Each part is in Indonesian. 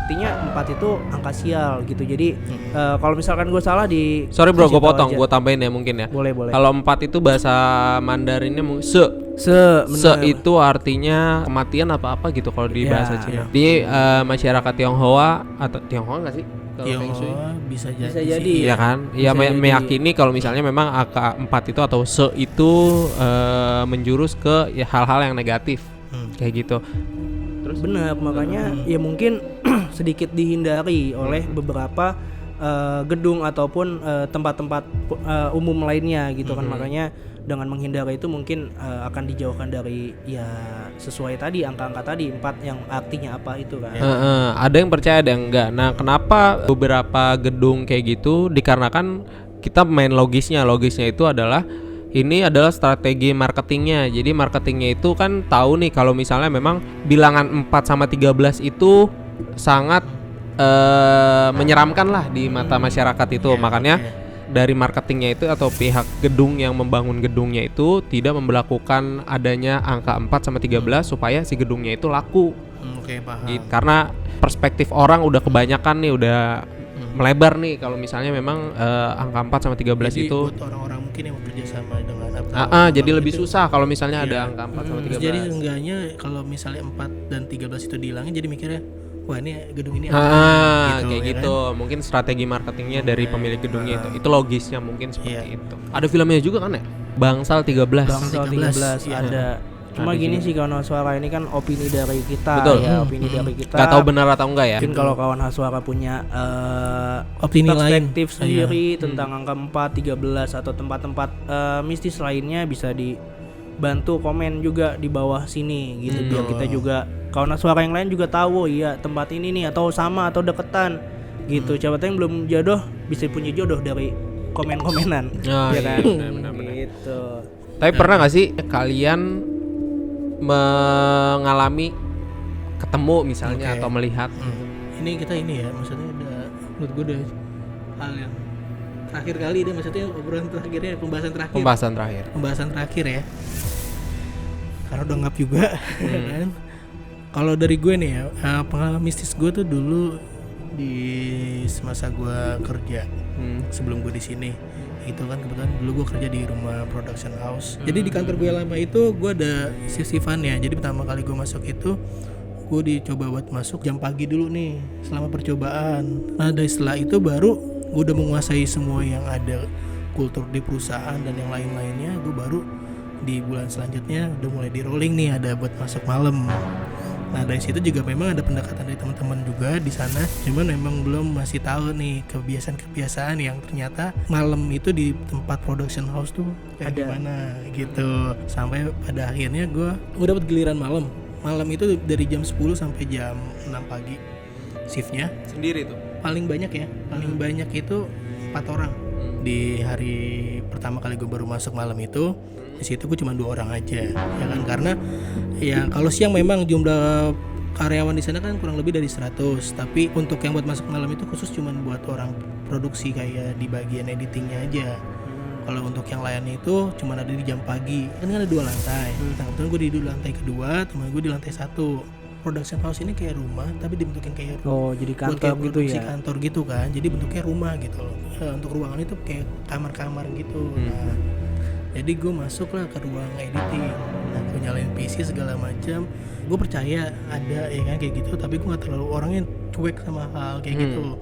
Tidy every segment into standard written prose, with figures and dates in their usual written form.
Artinya 4 itu angka sial gitu. Jadi kalau misalkan gue salah di Sorry bro, gue potong, aja. gue tambahin ya mungkin ya. Boleh. Kalau 4 itu bahasa Mandarinnya se itu artinya kematian apa gitu kalau di bahasa Cina. Di masyarakat Tionghoa atau Tionghoa nggak sih? Tionghoa bisa jadi. Iya kan? Iya meyakini kalau misalnya memang angka 4 itu atau se itu menjurus ke ya, hal-hal yang negatif kayak gitu. Terus benar, makanya ya mungkin sedikit dihindari oleh beberapa gedung ataupun tempat-tempat umum lainnya gitu kan. Makanya dengan menghindari itu mungkin akan dijauhkan dari ya sesuai tadi angka-angka tadi 4 yang artinya apa itu kan. Ada yang percaya ada yang enggak. Nah, kenapa beberapa gedung kayak gitu? Dikarenakan kita main logisnya itu adalah ini adalah strategi marketingnya. Jadi marketingnya itu kan tahu nih kalau misalnya memang bilangan 4 sama 13 itu sangat menyeramkan lah di mata masyarakat itu. Makanya dari marketingnya itu atau pihak gedung yang membangun gedungnya itu tidak memberlakukan adanya angka 4 sama 13 supaya si gedungnya itu laku. Oke, paham. Gitu. Karena perspektif orang udah kebanyakan nih, udah melebar nih kalau misalnya memang angka 4 sama 13 jadi itu buat orang-orang mungkin yang bekerja sama dengan apa jadi lebih susah kalau misalnya ada angka 4 sama 13. Jadi enggaknya kalau misalnya 4 dan 13 itu dihilangin jadi mikirnya wah ini gedung ini kayak gitu. Kan? Mungkin strategi marketingnya dari pemilik gedungnya itu logisnya mungkin seperti itu. Ada filmnya juga kan ya? Bangsal 13 ada. Cuma gini sih kawan Haswara, ini kan opini dari kita. Betul. Ya, opini dari kita. Gak tahu benar atau enggak ya. Mungkin kalau kawan Haswara punya opini perspektif sendiri tentang angka 4, 13 atau tempat-tempat mistis lainnya bisa dibantu komen juga di bawah sini gitu biar kita juga kawan Haswara yang lain juga tahu iya tempat ini nih atau sama atau deketan gitu. Siapa tahu yang belum jodoh bisa punya jodoh dari komen-komenan. Ya kan? Benar. Gitu. Tapi pernah gak sih kalian mengalami ketemu misalnya atau melihat ini kita ini ya maksudnya udah menurut gue udah hal yang terakhir kali deh, maksudnya obrolan terakhirnya pembahasan terakhir ya karena udah ngap juga kan. Kalau dari gue nih ya pengalaman mistis gue tuh dulu di semasa gue kerja sebelum gue di sini itu kan kebetulan dulu gue kerja di rumah production house. Jadi di kantor gue lama itu gue ada shift-shiftannya. Jadi pertama kali gue masuk itu gue dicoba buat masuk jam pagi dulu nih selama percobaan. Nah dari setelah itu baru gue udah menguasai semua yang ada kultur di perusahaan dan yang lain-lainnya. Gue baru di bulan selanjutnya udah mulai di rolling nih ada buat masuk malam. Nah dari situ juga memang ada pendekatan dari teman-teman juga di sana, cuman memang belum masih tahu nih kebiasaan-kebiasaan yang ternyata malam itu di tempat production house tuh kayak gimana gitu. Sampai pada akhirnya gue dapat giliran malam itu dari jam 10 sampai jam 6 pagi shiftnya. Sendiri tuh? Paling banyak itu 4 orang. Di hari pertama kali gue baru masuk malam itu di situ gue cuma 2 orang aja ya kan, karena ya kalau siang memang jumlah karyawan di sana kan kurang lebih dari 100, tapi untuk yang buat masuk malam itu khusus cuma buat orang produksi kayak di bagian editingnya aja. Kalau untuk yang lainnya itu cuma ada di jam pagi kan ada 2 lantai. Nah kebetulan gue di lantai kedua, teman gue di lantai 1. Production house ini kayak rumah tapi dibentukin kayak jadi kantor gitu ya. Kantor gitu kan. Jadi bentuknya rumah gitu loh. Untuk ruangan itu kayak kamar-kamar gitu. Nah, jadi gue masuk lah ke ruang editing. Nah, gue nyalain PC segala macam. Gue percaya ada ya kan kayak gitu, tapi gue nggak terlalu orangnya cuek sama hal kayak gitu.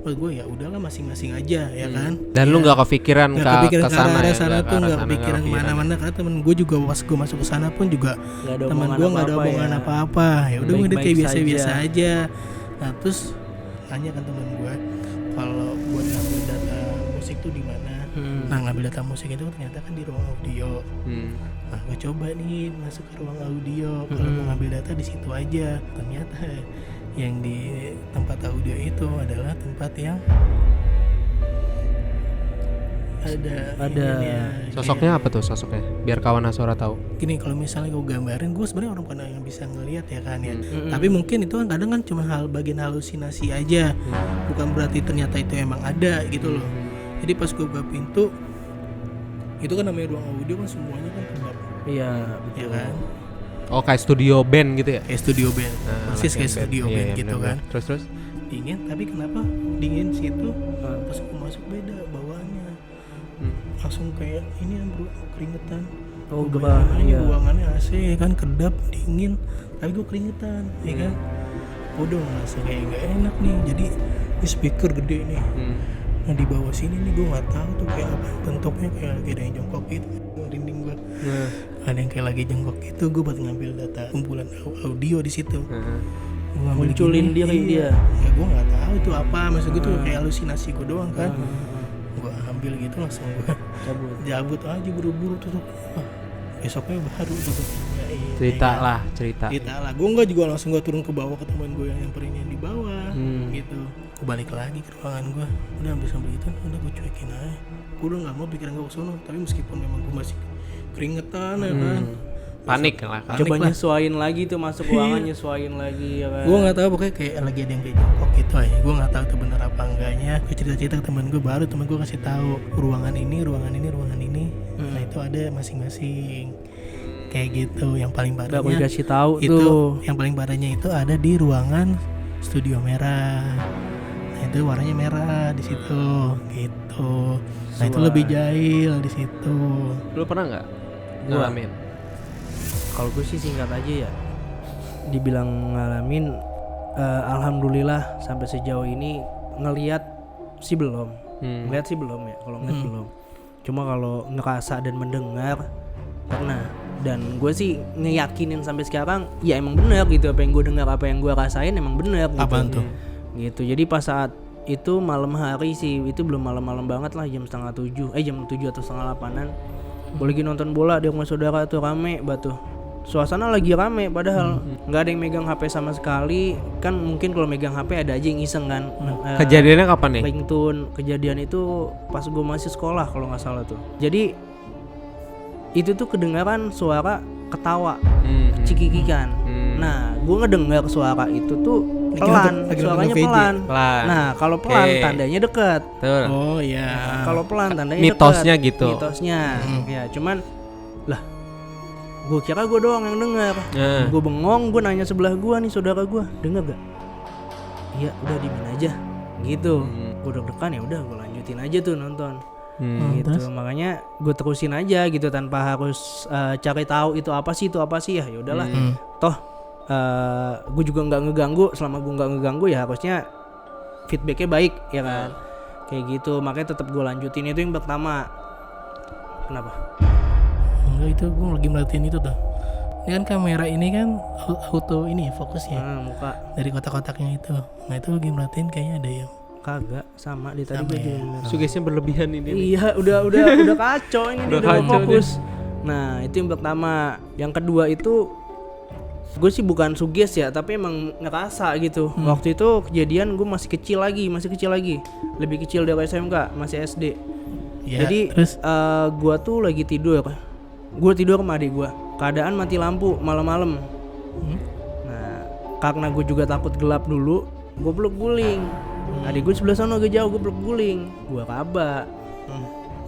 Menurut gue ya udahlah masing-masing aja ya kan. Dan lu nggak kepikiran ke sana ya? Sana tuh nggak kepikiran mana-mana karena temen gue juga pas gue masuk ke sana pun juga temen gue nggak ada omongan apa-apa. Ya udah gue kayak biasa-biasa aja. Nah terus tanya kan temen gue kalau buat ngambil data musik tuh di mana. Nah ngambil data musik itu ternyata kan di ruang audio. Nah gue coba nih masuk ke ruang audio. Kalau mau ngambil data di situ aja. Ternyata yang di tempat audio itu adalah tempat yang ada sosoknya apa tuh sosoknya biar kawan Haswara tahu. Gini, kalau misalnya gue gambarin, gue sebenarnya orang bukan yang bisa ngelihat ya kan ya. Tapi mungkin itu kan kadang kan cuma bagian halusinasi aja. Bukan berarti ternyata itu emang ada gitu loh. Jadi pas gue buka pintu itu kan namanya ruang audio kan semuanya kan gelap. Iya betul. Ya kan. Oh, kayak studio band gitu ya? Kayak studio band. Persis kayak latihan studio Iya, band iya, gitu bener-bener. kan. Terus Dingin, tapi kenapa dingin situ pas gue masuk beda bawaannya. Langsung kayak ini bro, keringetan. Oh, Gua gerah, bayangin iya. ruangannya AC kan, kedap, dingin, tapi gue keringetan, ya kan. Udah langsung kayak nggak enak nih. Jadi ini speaker gede nih. Nah di bawah sini nih gue nggak tahu tuh kayak apa bentuknya, kayak lagi ada yang jongkok gitu. Dinding gue ada yang kayak lagi jongkok gitu. Gue buat ngambil data kumpulan audio di situ. Gua ngambil Munculin gini, diri dia. Ya gue nggak tahu itu apa. Maksud gue tuh kayak halusinasi gue doang kan. Gue ambil gitu langsung gue cabut aja buru-buru tuh. Besoknya baru tuh cerita ya, lah, cerita. gue nggak juga langsung gue turun ke bawah ke teman gue yang nyamperin yang di bawah gitu. Gue balik lagi ke ruangan gue, udah habis sampai itu udah gue cuekin aja. Gue udah nggak mau pikiran gue kesono, tapi meskipun memang gue masih keringetan ya kan, Panik lah kan. Coba lah. nyesuain lagi tuh masuk ruangan, nyesuain lagi ya kan. gue nggak tahu pokoknya kayak lagi ada yang kayak jongkok gitu aja. Gue nggak tahu itu benar apa enggaknya. Gue cerita-cerita ke teman gue, baru teman gue kasih tahu ruangan ini. Nah itu ada masing-masing kayak gitu. Yang paling Udah aku parahnya dikasih tahu itu, tuh. yang paling parahnya itu ada di ruangan studio merah. Nah itu warnanya merah di situ gitu. Nah itu lebih jahil di situ. Lu pernah nggak ngalamin? Kalau gue sih singkat aja ya, dibilang ngalamin, alhamdulillah sampai sejauh ini ngelihat sih belum, ngelihat sih belum ya. Kalau ngelihat belum, cuma kalau ngerasa dan mendengar pernah. Dan gue sih ngeyakinin sampai sekarang ya emang benar gitu, apa yang gue dengar, apa yang gue rasain emang benar gitu. Apaan tuh? Gitu. Jadi pas saat itu malam hari sih, itu belum malam-malam banget lah, jam 6:30, jam 7 atau 7:30-an. Gue lagi nonton bola di rumah saudara tuh, rame batu. Suasana lagi rame padahal nggak ada yang megang HP sama sekali. Kan mungkin kalau megang HP ada aja yang iseng kan. Kejadiannya kapan nih? Ringtone. Kejadian itu pas gue masih sekolah kalau nggak salah tuh. Jadi itu tuh kedengaran suara ketawa, cikikikan. Nah, gue ngedengar suara itu tuh pelan, lagi suaranya nonton VJ. pelan. Pelan. Nah, kalau pelan Oke. tandanya dekat. Betul. Oh iya. Kalau pelan tandanya Mitosnya deket. gitu. Mitosnya. Ya, cuman lah gue kira gue doang yang dengar. Gue bengong, gue nanya sebelah gue nih, saudara gue, denger gak? Iya, udah diemin aja. Gitu. Gue deg-degan, ya udah gue lanjutin aja tuh nonton. Gitu. Terus? Makanya gue terusin aja gitu tanpa harus cari tahu itu apa sih ya. Ya udahlah. Toh gue juga nggak ngeganggu. Selama gue nggak ngeganggu ya harusnya feedbacknya baik ya kan. Kayak gitu. Makanya tetap gue lanjutin. Itu yang pertama. Kenapa? Enggak, itu gue lagi merhatiin itu tuh. Ini kan kamera ini kan auto ini fokusnya Muka dari kotak-kotaknya itu. Nah itu lagi merhatiin kayaknya ada yang kagak sama di tadi Sama gue ya. juga bener. Sugesnya berlebihan ini. Iya, udah kacau ini, Udah udah kacau fokus. Nah, itu yang pertama. Yang kedua itu gue sih bukan suges ya, tapi emang ngerasa gitu. Waktu itu kejadian gue masih kecil lagi, lebih kecil dari SMK, masih SD. ya, Jadi terus gue tuh lagi tidur, gue tidur sama adik gue. Keadaan mati lampu malam-malam. Nah, karena gue juga takut gelap dulu, gue peluk guling. Adik gue sebelah sana agak jauh, gue peluk guling. Gue raba.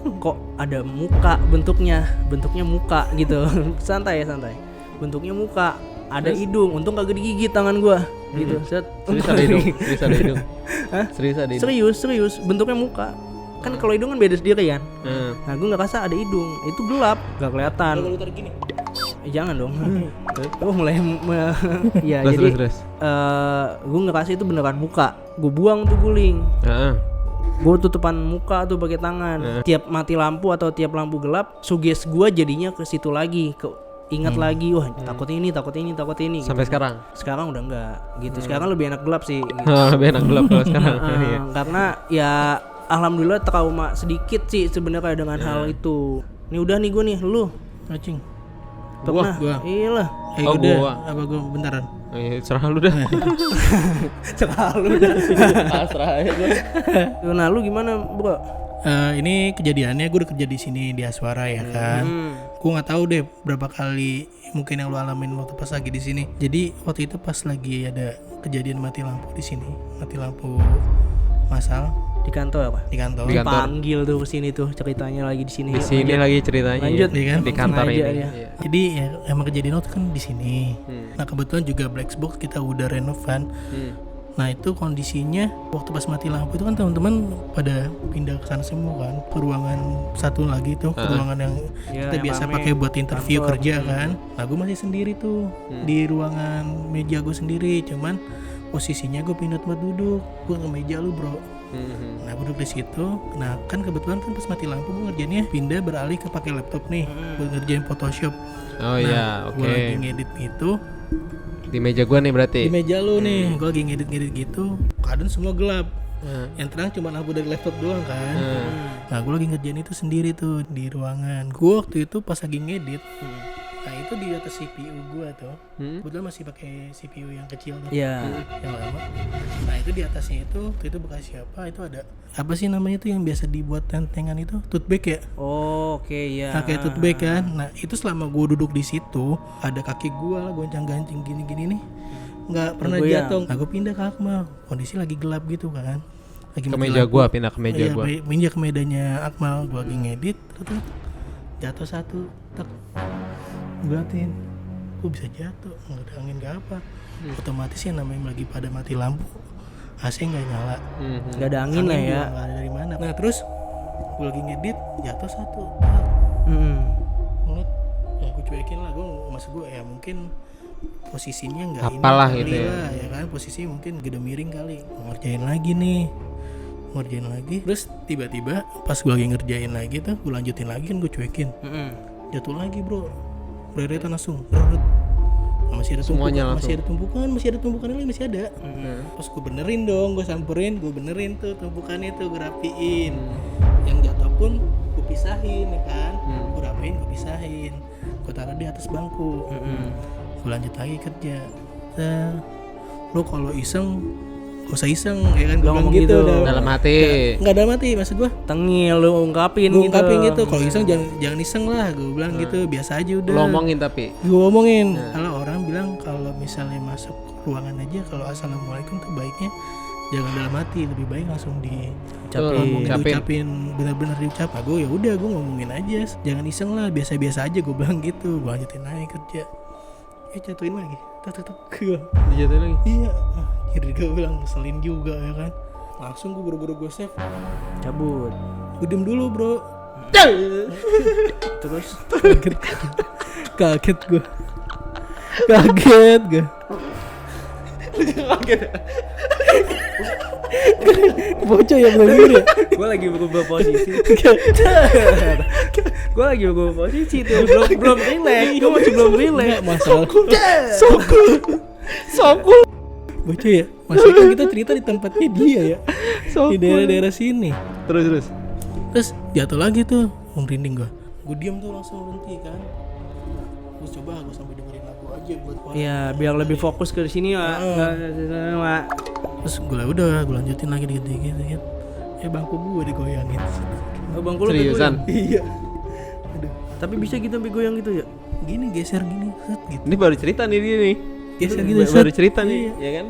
Kok ada muka bentuknya muka gitu. santai. Bentuknya muka, ada hidung. Untung kagak digigit tangan gue. Gitu. Set. Serius ada hidung. Hah? Serius ada hidung. Serius, bentuknya muka. Kan kalau hidung kan beda sendiri kan. Heeh. Nah, gue nggak rasa ada hidung. Itu gelap, nggak kelihatan. Jangan dong. Gue mulai ya jadi Terus. gue ngerasa itu beneran muka. Gue buang tuh guling. Heeh. Gue tutupan muka tuh pakai tangan. Tiap mati lampu atau tiap lampu gelap, suges gue jadinya ke situ lagi, ingat lagi, wah takut ini. Gitu. Sampai sekarang. Sekarang udah enggak gitu. Sekarang lebih enak gelap sih. Gitu. Lebih enak gelap kalau sekarang. Iya. Karena ya alhamdulillah trauma sedikit sih sebenarnya dengan hal itu. Nih udah nih gue nih, lu Acing. pernah? Gua. Iyalah. Oh, Udah. gua. Apa gua bentaran? Serah lu dah. Selalu. Pasrah aja gua. Nah lu gimana bro? Ini kejadiannya gue udah kerja di sini di Aswara ya kan. Gue nggak tahu deh berapa kali mungkin yang lu alamin waktu pas lagi di sini. Jadi waktu itu pas lagi ada kejadian mati lampu di sini, mati lampu massal. Di kantor apa? Di kantor. Di kantor. Panggil tuh kesini tuh ceritanya lagi di sini. Di sini lagi ceritanya. Lanjut. Iya kan? Di kantor Sengaja ini. dia. Iya. Jadi ya emang kejadian waktu kan di sini. Nah kebetulan juga Black Box kita udah renov kan. Nah itu kondisinya waktu pas mati lampu itu kan teman-teman pada pindah ke sana semua kan, ke ruangan satu lagi tuh, ke ruangan yang Ya, kita yang biasa rame, pakai buat interview kantor. kerja kan. Nah gue masih sendiri tuh di ruangan meja gue sendiri, cuman posisinya gue pindah tempat duduk, gue ke meja lu bro. Nah gue duduk di situ. Nah kan kebetulan kan pas mati lampu gue ngerjainnya pindah beralih ke pakai laptop nih buat ngerjain Photoshop. Oh iya, Gue lagi ngedit itu Di meja gua nih berarti. di meja lu nih, gue lagi ngedit gitu, keadaan semua gelap, yang terang cuma lampu dari laptop doang kan. Nah gue lagi ngerjain itu sendiri tuh di ruangan. Gue waktu itu pas lagi ngedit, nah itu di atas CPU gue tuh, kebetulan masih pakai CPU yang kecil tuh, Iya. yang lama. Nah itu di atasnya itu bekas siapa itu ada apa sih namanya tuh yang biasa dibuat tentengan itu, tote bag ya. Oh, oke ya. Nah kayak tote bag kan. Nah itu selama gue duduk di situ ada kaki gue lah goncang-gancing gini-gini nih, nggak pernah Goyang. jatuh. Nah gue pindah ke Akmal, kondisi lagi gelap gitu kan, lagi Ke mati meja lampu. gua, pindah ke meja Iya, gua. pindah ke mejanya Akmal, gue lagi ngedit, terus jatuh satu, tak, gue liatin, kok bisa jatuh, nggak ada angin nggak apa, otomatis ya namanya lagi pada mati lampu, AC nggak nyala, Nggak ada angin lah ya. juga nggak ada dari mana. Nah terus gue lagi ngedit, jatuh satu, tak, ngeliat, ya gue cuekin lah, gue maksud gue ya mungkin posisinya nggak ini Apalah kali gitu ya. lah, ya kan posisi mungkin gede miring kali. Ngerjain lagi nih, ngerjain lagi, terus tiba-tiba pas gue lagi ngerjain lagi tuh, gue lanjutin lagi kan, gue cuekin, jatuh lagi bro, bereretan langsung, reret. Nah, masih ada Semuanya tumpukan, masih ada tumpukan lagi, masih ada. Pas gue benerin dong, gue samperin, gue benerin tuh tumpukannya tuh, gue rapiin. Yang jatuh pun gue pisahin ya kan, gue rapiin, gue pisahin, gue taruh di atas bangku. Gue lanjut lagi kerja. Lo kalau iseng gak usah iseng ya kan, gue bilang ngomong gitu, gitu. Dalam hati. nggak dalam hati, maksud gue Tengil lu ungkapin gue gitu. ungkapin gitu, kalau iseng jangan iseng lah, gue bilang gitu, biasa aja udah. Lo omongin tapi. Gue ngomongin, kalau orang bilang kalau misalnya masuk ruangan aja kalau assalamualaikum tuh baiknya jangan dalam hati, lebih baik langsung diucapin, benar-benar diucap. Gue ya udah, gue ngomongin aja, jangan iseng lah, biasa-biasa aja, gue bilang gitu. Gue lanjutin aja kerja, jatuhin lagi, tak gue Dijatuhin lagi. iya, jadi gue bilang ngeselin juga ya kan. Langsung gue buru-buru gue save, Cabut. gue diem dulu bro. Terus kaget gue bocah ya belum ya. gue lagi berubah posisi. Gue lagi berubah posisi tuh. Belum relax. Gue masih belum relax. Nggak masalah. Sokul. Bocah ya. Masih kan kita cerita di tempatnya dia ya. Di daerah-daerah sini. Terus jatuh lagi tuh, merinding gue. Gue diam tuh, langsung berhenti kan. Terus coba gue sampai dengerin lagu aja buat orang. Iya, biar lebih fokus ke sini ya. Terus gue lanjutin lagi dikit-dikit. Bangku gue digoyangin. Oh, bangku lu Seriusan? Iya. Aduh. Tapi bisa kita sampai goyang gitu ya? Gini geser gini, set gitu. Ini baru cerita nih dia nih. Geser gitu, Baru set. cerita nih, ya kan?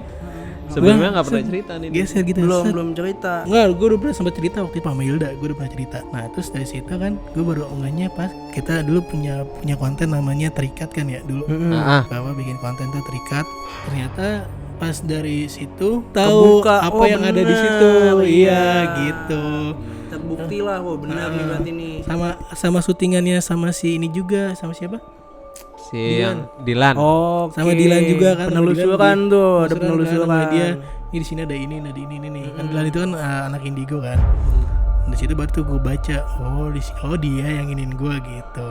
Sebelumnya nggak pernah Set. cerita nih. Geser gitu. set. Belum cerita. Enggak, gue udah pernah sempat cerita waktu itu sama Hilda, gue udah pernah cerita. Nah terus dari situ kan, gue baru unggahnya pas kita dulu punya konten namanya terikat kan ya dulu. Bahwa bikin konten tuh terikat. Ternyata pas dari situ tahu Kebuka, apa oh, yang ada di bener, situ. Iya iya. gitu. Terbukti lah, wah benar nih berarti nih. Sama syutingannya sama si ini juga, sama siapa? Si yang Dilan. Oh, Sama Dilan juga kan. sama Penelusuran Dilan, tuh, ada kan, penelusuran. sama dia. Ini di sini ada ini nih. Kan Dilan itu kan anak Indigo kan. Di situ baru tuh gue baca, oh dia yang ingin gue gitu.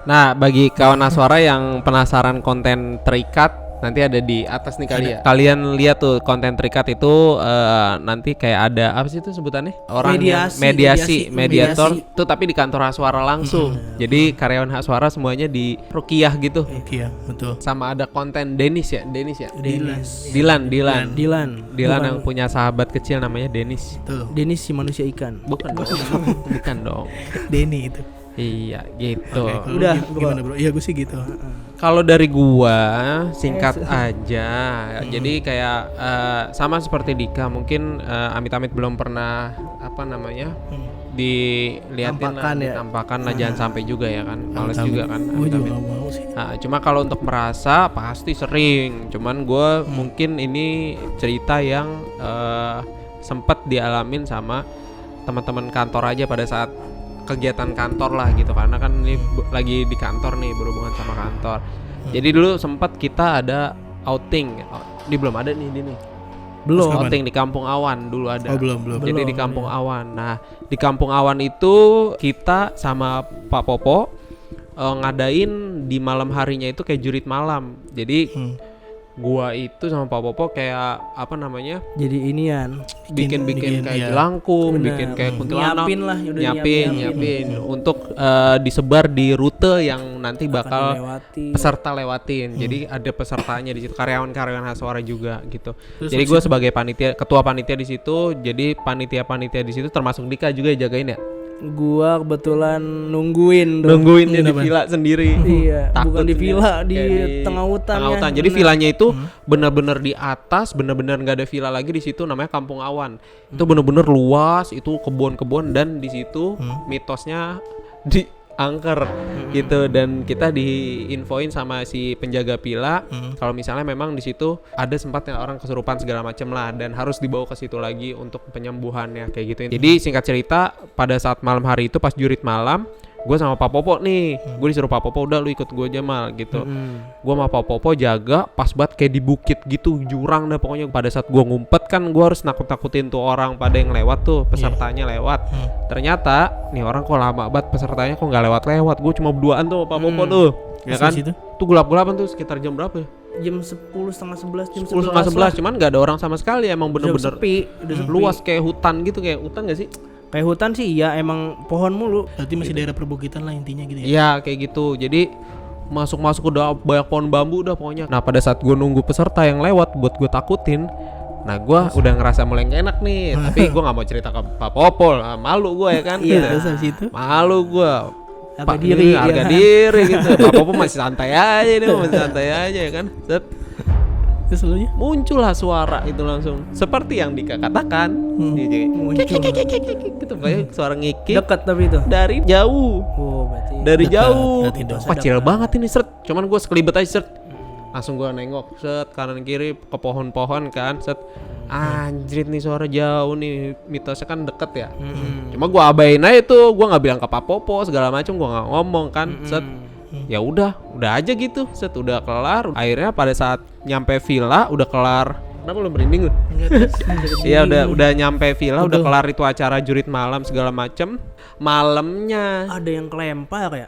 Nah, bagi kawan Aswara yang penasaran konten terikat, nanti ada di atas nih kali ya. Kalian lihat tuh konten terikat itu nanti kayak ada apa sih itu sebutannya? Orang yang mediasi, mediator tuh tapi di kantor Aswara langsung. Jadi karyawan Aswara semuanya di Rukiah gitu. Iya, betul. Sama ada konten Denis ya. Dilan. Dilan yang punya sahabat kecil namanya Denis. Tuh. Denis si manusia ikan. Bukan dong. Bukan dong. Denny itu. Iya, gitu. Oke, kalau Udah, lu gimana bro? Iya gue sih gitu. Kalau dari gua singkat aja. Jadi kayak sama seperti Dika, mungkin amit-amit belum pernah apa namanya diliatin Tampakan ya. ditampakkan lah, jangan sampai juga ya kan, males Amit-amit. juga kan. Gue juga Amit-amit. gak mau sih. Nah, cuma kalau untuk merasa pasti sering, cuman gue mungkin ini cerita yang sempat dialamin sama teman-teman kantor aja pada saat kegiatan kantor lah gitu, karena kan ini lagi di kantor nih, berhubungan sama kantor. Jadi dulu sempat kita ada outing, ini belum ada nih ini. Belum. Outing di Kampung Awan dulu ada. Oh belum. Jadi di Kampung Awan. Nah, di Kampung Awan itu kita sama Pak Popo ngadain di malam harinya itu kayak jurit malam. Jadi gua itu sama Pak Popo kayak apa namanya? Jadi inian bikin bikin, kayak iya. jelangkung, Bener. bikin kayak kuntilanak. Nyiapin lah, udah nyiapin untuk disebar di rute yang nanti bakal dilewati. peserta lewatin. Jadi ada pesertanya di situ, karyawan-karyawan Haswara juga gitu. Terus Jadi gue sebagai panitia, ketua panitia di situ, jadi panitia di situ termasuk Dika juga jagain ya. Gua kebetulan nungguin Dia di villa sendiri. Iya, Takut bukan di sendiri. villa, di Kayak tengah hutan. Tengah ya, hutan. Jadi bener. villanya itu benar-benar di atas, benar-benar nggak ada villa lagi di situ, namanya Kampung Awan. Itu benar-benar luas, itu kebun-kebun, dan di situ mitosnya diangker gitu, dan kita diinfoin sama si penjaga villa kalau misalnya memang di situ ada sempatnya orang kesurupan segala macam lah, dan harus dibawa ke situ lagi untuk penyembuhannya kayak gitu. Jadi singkat cerita, pada saat malam hari itu pas jurit malam, gue sama Pak Popo nih, gue disuruh Pak Popo, udah lu ikut gue aja mal gitu. Gue sama Pak Popo jaga pas banget kayak di bukit gitu, jurang dah pokoknya. Pada saat gue ngumpet kan gue harus nakut-nakutin tuh orang pada yang lewat tuh, pesertanya lewat. Ternyata nih orang kok lama banget pesertanya, kok nggak lewat. Gue cuma berduaan tuh sama Pak Popo tuh, ya kan? Tuh gelap-gelapan tuh, sekitar jam berapa ya? Jam 10 setengah 11, jam 10 setengah 11, cuman nggak ada orang sama sekali, emang bener-bener sepi, udah sepi. luas kayak hutan gitu, kayak hutan gak sih? Kayak hutan sih iya, emang pohon mulu. Berarti masih daerah perbukitan lah intinya gitu ya. Iya kayak gitu. Jadi masuk udah banyak pohon bambu udah pokoknya. Nah pada saat gue nunggu peserta yang lewat buat gue takutin, nah gue udah ngerasa mulai gak enak nih. Tapi gue nggak mau cerita ke Pak Popol, malu gue ya kan. Iya, Terus habis itu Malu gue. Harga diri, harga ya kan? diri gitu. Pak Popol masih santai aja nih, masih santai aja ya kan. Set. terus lu nya Muncullah suara itu langsung seperti yang Dika katakan. Dia Muncul. gitu kayak suara ngikik Dekat tapi itu. dari jauh. Oh, berarti Dari Dekat, jauh. berarti dong. Kecil banget ini set. Cuman gue sekelibet aja set. Langsung gue nengok set kanan kiri ke pohon-pohon kan set. Anjrit nih suara jauh nih, mitosnya kan deket ya. Cuma gue abain aja tuh, gue nggak bilang ke Pak Popo segala macam, gue nggak ngomong kan set. Ya udah aja gitu set, udah kelar. Akhirnya pada saat nyampe villa udah kelar. Kenapa lu merinding lu? Iya udah nyampe villa, udah kelar itu acara jurit malam segala macem. Malamnya ada yang kelempar ya?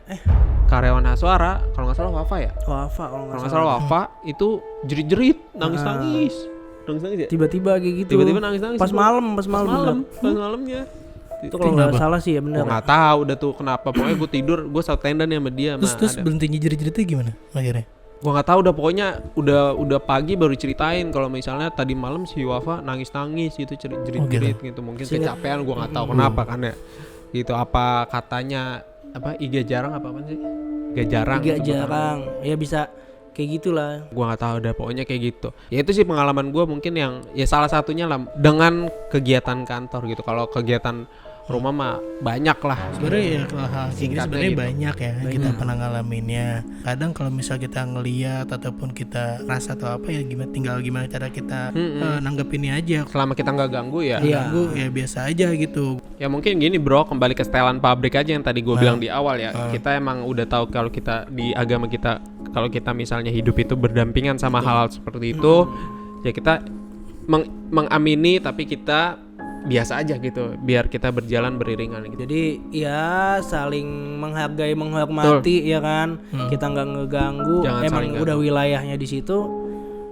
karyawan Haswara, kalau nggak salah Wafa ya. Wafa Kalau nggak salah Wafa itu jerit-jerit, nangis-nangis ya. Tiba-tiba kayak gitu. Tiba-tiba nangis-nangis. Pas malamnya. Pas malamnya. Itu kalau nggak salah sih ya Gue bener. nggak tahu udah tuh kenapa. Pokoknya gue tidur, gue satu tenda nih sama dia. terus berhentinya jerit-jeritnya gimana akhirnya? Gue nggak tahu, udah pokoknya udah pagi baru ceritain kalau misalnya tadi malam si Wafa nangis-nangis gitu, jerit-jerit gitu. Mungkin kecapean, gue nggak tahu kenapa kan ya. Gitu apa katanya apa Iga jarang apa sih? Iga jarang. Ya bisa kayak gitulah. Gua nggak tahu udah pokoknya kayak gitu. Ya itu sih pengalaman gua mungkin yang ya salah satunya lah dengan kegiatan kantor gitu. Kalau kegiatan rumah mah banyak lah. Sebenarnya ya kalau hal kayak gini sebenarnya gitu. banyak ya kita pernah ngalaminnya. Kadang kalau misal kita ngeliat ataupun kita rasa atau apa ya tinggal gimana cara kita nanggepinnya aja. Selama kita nggak ganggu ya. Ganggu ya biasa aja gitu. Ya mungkin gini bro, kembali ke setelan pabrik aja yang tadi gue bilang di awal ya. Kita emang udah tahu kalau kita di agama kita, kalau kita misalnya hidup itu berdampingan sama hal-hal seperti itu, ya kita mengamini tapi kita biasa aja gitu, biar kita berjalan beriringan gitu. Jadi ya saling menghargai, menghormati. Betul. Ya kan. Kita nggak ngeganggu. Jangan emang udah wilayahnya di situ.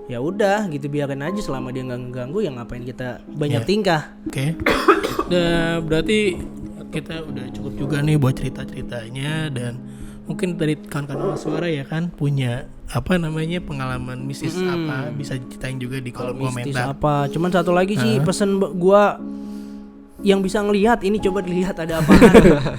Ya udah gitu, biarin aja selama dia nggak ngeganggu, ya ngapain kita banyak tingkah. Oke. Nah, berarti kita udah cukup juga nih buat cerita-ceritanya, dan mungkin dari kawan-kawan suara ya kan punya apa namanya pengalaman mistis apa bisa ceritain juga di kolom Mistis komentar. apa? Cuman satu lagi sih pesen gua yang bisa ngelihat ini coba dilihat ada apa.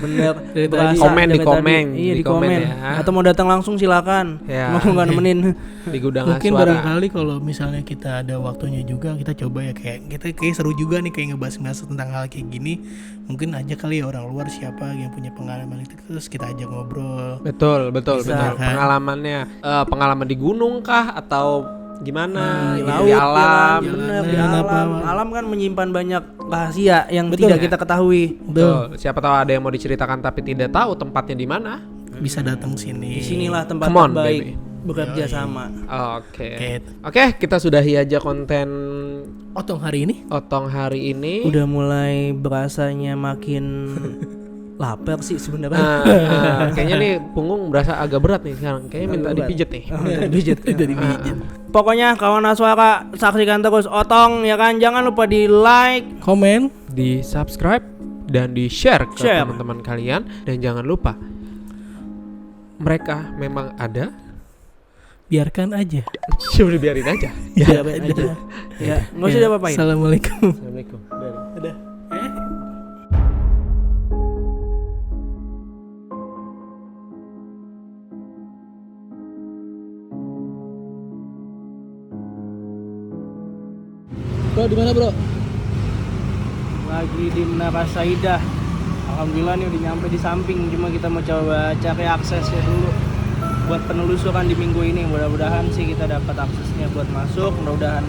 Bener. Dari tadi. Komen di dari komen, tadi. Iya di di komen. komen ya. Atau mau datang langsung silakan. Ya. Mau nggak nemenin. Di gudang Mungkin suara. barangkali kalau misalnya kita ada waktunya juga, kita coba ya kayak seru juga nih kayak ngebahas tentang hal kayak gini. Mungkin aja kali ya orang luar siapa yang punya pengalaman itu, terus kita ajak ngobrol. Betul. Bisa, kan? Pengalamannya pengalaman di gunung kah atau gimana? Di Gitu, laut, di alam. bener, di Jalanan, alam. apa. Alam kan menyimpan banyak rahasia yang Betul. tidak kita ketahui. Betul. Siapa tahu ada yang mau diceritakan tapi tidak tahu tempatnya di mana. Bisa datang sini. Disinilah tempat Come on, terbaik baby. bekerja sama. Oke. Oke, kita sudahi aja konten Otong hari ini. Otong hari ini. Udah mulai berasanya makin lapar sih sebenarnya. Kayaknya nih punggung berasa agak berat nih sekarang. Kayaknya minta Agak berat. dipijet nih. Dipijet. Dipijit. Pokoknya kawan suara saksikan terus Otong ya kan. Jangan lupa di like. Komen. Di subscribe dan di share ke Share. teman-teman kalian. Dan jangan lupa mereka memang ada. Biarkan aja. Coba biarin aja. Biarin aja. Ya, nggak usah diapa-apain. Assalamualaikum. Assalamualaikum. Udah. Bro, di mana bro? Lagi di Menara Saidah. Alhamdulillah nih udah nyampe di samping. Cuma kita mau coba cari aksesnya dulu buat penelusuran di minggu ini. Mudah-mudahan sih kita dapat aksesnya buat masuk. Mudah-mudahan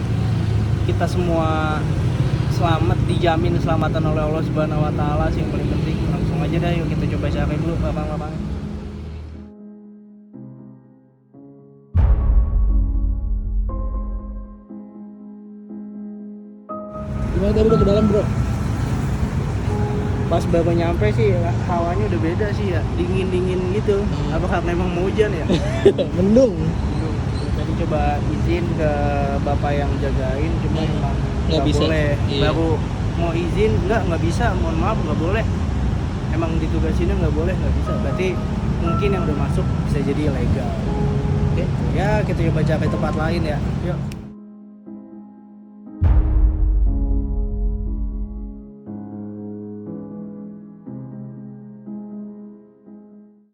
kita semua selamat, dijamin keselamatan oleh Allah Subhanahu wa taala sih yang paling penting. Langsung aja dah yuk kita coba cari dulu lapang-lapangnya. Gimana tadi udah ke dalam bro? Pas baru nyampe sih hawanya udah beda sih ya, dingin-dingin gitu. Apa karena emang mau hujan ya? Mendung. Tadi coba izin ke bapak yang jagain, cuma emang Nggak nggak bisa. boleh. Iya. Baru mau izin nggak bisa, mohon maaf nggak boleh. Emang ditugasinnya nggak boleh, nggak bisa. Berarti mungkin yang udah masuk bisa jadi ilegal. Oke, ya kita coba cari tempat lain ya. Yuk.